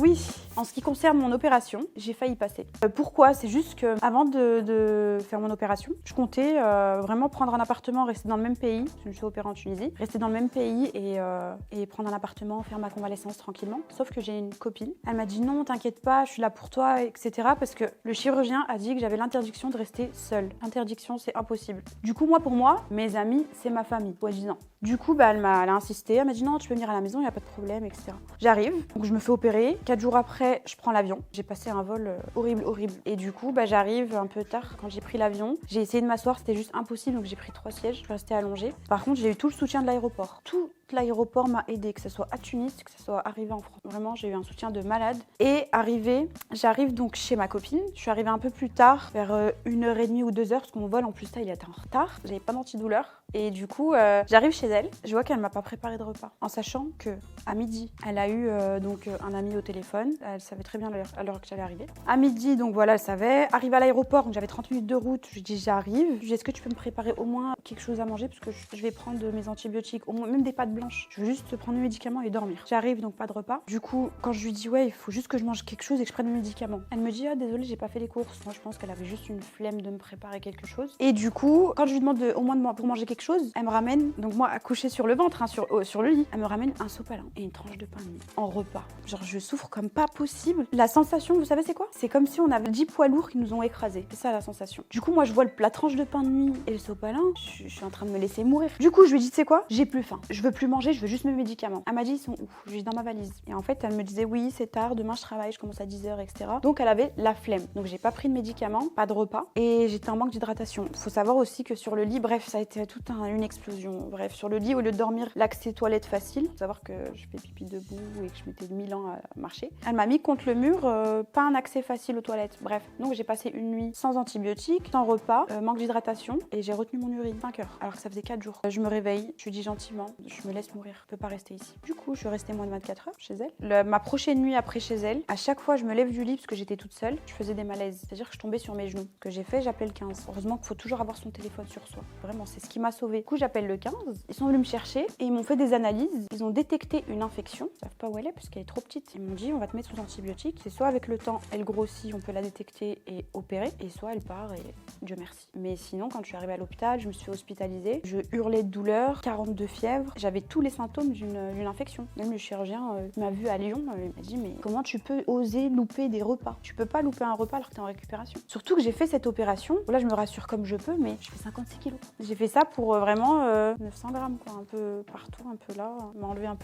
Oui, en ce qui concerne mon opération, j'ai failli passer. Pourquoi? C'est juste que avant de faire mon opération, je comptais vraiment prendre un appartement, rester dans le même pays. Je me suis opérée en Tunisie, rester dans le même pays et prendre un appartement, faire ma convalescence tranquillement. Sauf que j'ai une copine. Elle m'a dit non, t'inquiète pas, je suis là pour toi, etc. Parce que le chirurgien a dit que j'avais l'interdiction de rester seule. Interdiction, c'est impossible. Du coup, pour moi, mes amis, c'est ma famille, soi-disant. Du coup, elle a insisté, elle m'a dit non, tu peux venir à la maison, il n'y a pas de problème, etc. J'arrive, donc je me fais opérer. 4 jours après, je prends l'avion. J'ai passé un vol horrible. Et du coup, j'arrive un peu tard quand j'ai pris l'avion. J'ai essayé de m'asseoir, c'était juste impossible, donc j'ai pris 3 sièges. Je suis restée allongée. Par contre, j'ai eu tout le soutien de l'aéroport. Tout l'aéroport m'a aidé, que ce soit à Tunis, que ce soit arrivé en France. Vraiment, j'ai eu un soutien de malade. Et j'arrive donc chez ma copine. Je suis arrivée un peu plus tard, vers 1h30 ou 2h, parce que mon vol en plus, il était en retard. J'avais pas d'antidouleur. Et du coup, j'arrive chez elle. Je vois qu'elle m'a pas préparé de repas. En sachant que à midi, elle a eu un ami au téléphone. Elle savait très bien à l'heure que j'allais arriver. À midi, donc voilà, elle savait. Arrive à l'aéroport, donc j'avais 30 minutes de route. Je lui dis j'arrive. Je lui dis est-ce que tu peux me préparer au moins quelque chose à manger parce que je vais prendre mes antibiotiques, au moins même des pâtes blanches. Je veux juste prendre mes médicaments et dormir. J'arrive, donc pas de repas. Du coup, quand je lui dis ouais, il faut juste que je mange quelque chose et que je prenne mes médicaments. Elle me dit ah désolée, j'ai pas fait les courses. Moi, je pense qu'elle avait juste une flemme de me préparer quelque chose. Et du coup, quand je lui demande au moins pour manger quelque chose, elle me ramène, donc moi accouchée sur le ventre, sur le lit, elle me ramène un sopalin et une tranche de pain de mie en repas. Genre je souffre comme pas possible. La sensation, vous savez c'est quoi? C'est comme si on avait 10 poids lourds qui nous ont écrasés. C'est ça la sensation. Du coup moi je vois la tranche de pain de mie et le sopalin, je suis en train de me laisser mourir. Du coup je lui dis tu sais quoi? J'ai plus faim. Je veux plus manger, je veux juste mes médicaments. Elle m'a dit ils sont où? Je lui dis dans ma valise. Et en fait elle me disait oui c'est tard, demain je travaille, je commence à 10h, etc. Donc elle avait la flemme. Donc j'ai pas pris de médicaments, pas de repas et j'étais en manque d'hydratation. Faut savoir aussi que sur le lit, bref, ça a été toute une explosion. Bref, sur le lit, au lieu de dormir, l'accès toilette facile. Faut savoir que je fais pipi debout et que je mettais 1000 ans à marcher. Elle m'a mis contre le mur, pas un accès facile aux toilettes. Bref, donc j'ai passé une nuit sans antibiotiques, sans repas, manque d'hydratation et j'ai retenu mon urine 5 heures. Alors que ça faisait 4 jours. Je me réveille, je lui dis gentiment, je me laisse mourir, je peux pas rester ici. Du coup, je suis restée moins de 24 heures chez elle. Ma prochaine nuit après chez elle, à chaque fois je me lève du lit parce que j'étais toute seule, je faisais des malaises. C'est-à-dire que je tombais sur mes genoux. Ce que j'ai fait, j'appelais le 15. Heureusement qu'il faut toujours avoir son téléphone sur soi. Vraiment, c'est ce qui m'a sauvée. Du coup, j'appelle le 15. Ils sont venus me chercher et ils m'ont fait des analyses. Ils ont détecté une infection. Ils savent pas où elle est parce qu'elle est trop petite. Ils m'ont dit on va te mettre sous antibiotiques. C'est soit avec le temps, elle grossit, on peut la détecter et opérer, et soit elle part et Dieu merci. Mais sinon, quand je suis arrivée à l'hôpital, je me suis fait hospitaliser. Je hurlais de douleur, 42 fièvres. J'avais tous les symptômes d'une infection. Même le chirurgien m'a vu à Lyon. Il m'a dit mais comment tu peux oser louper des repas? Tu peux pas louper un repas alors que t'es en récupération. Surtout que j'ai fait cette opération. Là, je me rassure comme je peux, mais je fais 56 kilos. J'ai fait ça pour vraiment 900 grammes, quoi. Un peu partout, un peu là. On m'a enlevé un peu